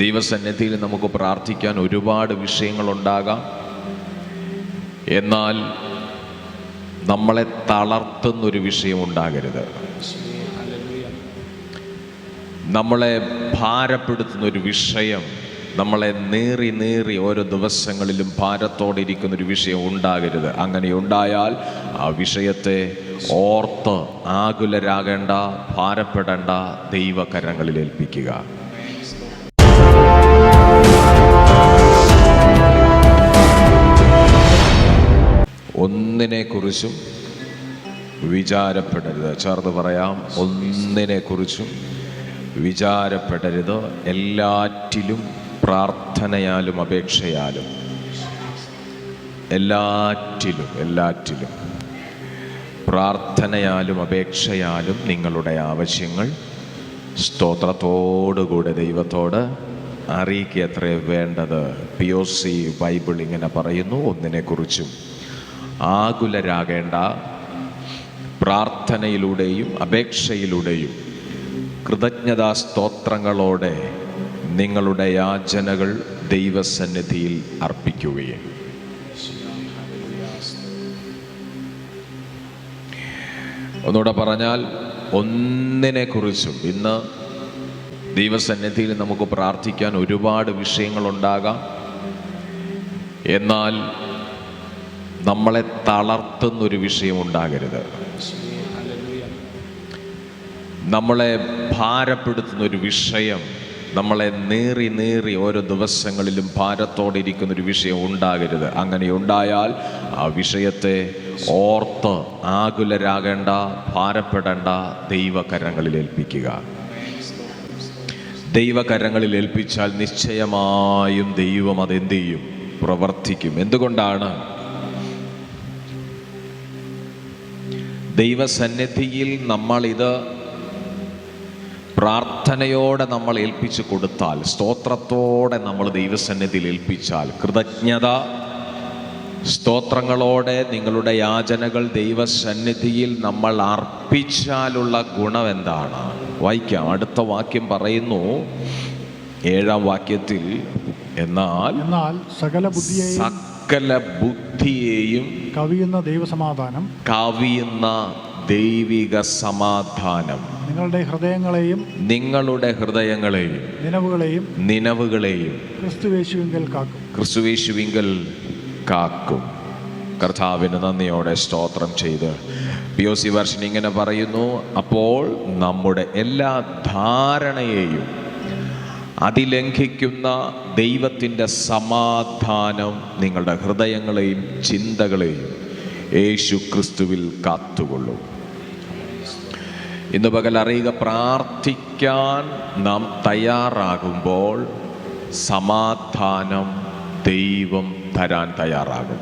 ദൈവസന്നിധിയിൽ നമുക്ക് പ്രാർത്ഥിക്കാൻ ഒരുപാട് വിഷയങ്ങളുണ്ടാകാം. എന്നാൽ നമ്മളെ തളർത്തുന്നൊരു വിഷയം ഉണ്ടാകരുത്. നമ്മളെ ഭാരപ്പെടുത്തുന്നൊരു വിഷയം, നമ്മളെ നീറി ഓരോ ദിവസങ്ങളിലും ഭാരത്തോടെ ഇരിക്കുന്നൊരു വിഷയം ഉണ്ടാകരുത്. അങ്ങനെ ഉണ്ടായാൽ ആ വിഷയത്തെ ഓർത്ത് ആകുലരാകേണ്ട, ഭാരപ്പെടേണ്ട, ദൈവകരങ്ങളിൽ ഏൽപ്പിക്കുക. ഒന്നിനെക്കുറിച്ചും വിചാരപ്പെടരുത്. ചേർന്ന് പറയാം, ഒന്നിനെക്കുറിച്ചും വിചാരപ്പെടരുത്. എല്ലാറ്റിലും പ്രാർത്ഥനയാലും അപേക്ഷയാലും, എല്ലാറ്റിലും പ്രാർത്ഥനയാലും അപേക്ഷയാലും നിങ്ങളുടെ ആവശ്യങ്ങൾ സ്തോത്രത്തോടുകൂടെ ദൈവത്തോട് അറിയിക്കത്രേ വേണ്ടത്. POC ബൈബിൾ ഇങ്ങനെ പറയുന്നു, ഒന്നിനെക്കുറിച്ചും ആകുലരാകേണ്ട, പ്രാർത്ഥനയിലൂടെയും അപേക്ഷയിലൂടെയും കൃതജ്ഞതാ സ്തോത്രങ്ങളോടെ നിങ്ങളുടെ യാചനകൾ ദൈവസന്നിധിയിൽ അർപ്പിക്കുകയും. ഒന്നുകൂടെ പറഞ്ഞാൽ, ഒന്നിനെക്കുറിച്ചും. ഇന്ന് ദൈവസന്നിധിയിൽ നമുക്ക് പ്രാർത്ഥിക്കാൻ ഒരുപാട് വിഷയങ്ങളുണ്ടാകാം. എന്നാൽ നമ്മളെ തളർത്തുന്നൊരു വിഷയം ഉണ്ടാകരുത്. നമ്മളെ ഭാരപ്പെടുത്തുന്നൊരു വിഷയം, നമ്മളെ നീറി ഓരോ ദിവസങ്ങളിലും ഭാരത്തോടെ ഇരിക്കുന്നൊരു വിഷയം ഉണ്ടാകരുത്. അങ്ങനെ ഉണ്ടായാൽ ആ വിഷയത്തെ ഓർത്ത് ആകുലരാകേണ്ട, ഭാരപ്പെടേണ്ട, ദൈവകരങ്ങളിൽ ഏൽപ്പിക്കുക. ദൈവകരങ്ങളിൽ ഏൽപ്പിച്ചാൽ നിശ്ചയമായും ദൈവം അതെന്ത് ചെയ്യും? പ്രവർത്തിക്കും. എന്തുകൊണ്ടാണ്? ദൈവസന്നിധിയിൽ നമ്മളിത് പ്രാർത്ഥനയോടെ നമ്മൾ ഏൽപ്പിച്ചു കൊടുത്താൽ, സ്തോത്രത്തോടെ നമ്മൾ ദൈവസന്നിധിയിൽ ഏൽപ്പിച്ചാൽ, കൃതജ്ഞത സ്തോത്രങ്ങളോടെ നിങ്ങളുടെ യാചനകൾ ദൈവസന്നിധിയിൽ നമ്മൾ അർപ്പിച്ചാലുള്ള ഗുണം എന്താണ്? വായിക്കാം. അടുത്ത വാക്യം പറയുന്നു, 7-ാം വാക്യത്തിൽ, എന്നാൽ സകല ബുദ്ധിയെയും കവിയുന്ന ദൈവിക സമാധാനം നിങ്ങളുടെ ഹൃദയങ്ങളെയും നിനവുകളെയും ക്രിസ്തുയേശുവിങ്കൽ കാക്കും. കർത്താവിന് നന്ദിയോടെ സ്തോത്രം ചെയ്ത് POC വെർഷൻ ഇങ്ങനെ പറയുന്നു, അപ്പോൾ നമ്മുടെ എല്ലാ ധാരണയെയും അതിലംഘിക്കുന്ന ദൈവത്തിൻ്റെ സമാധാനം നിങ്ങളുടെ ഹൃദയങ്ങളെയും ചിന്തകളെയും യേശു ക്രിസ്തുവിൽ കാത്തുകൊള്ളും. ഇന്ന് പകൽ അറിയുക, പ്രാർത്ഥിക്കാൻ നാം തയ്യാറാകുമ്പോൾ സമാധാനം ദൈവം തരാൻ തയ്യാറാകും.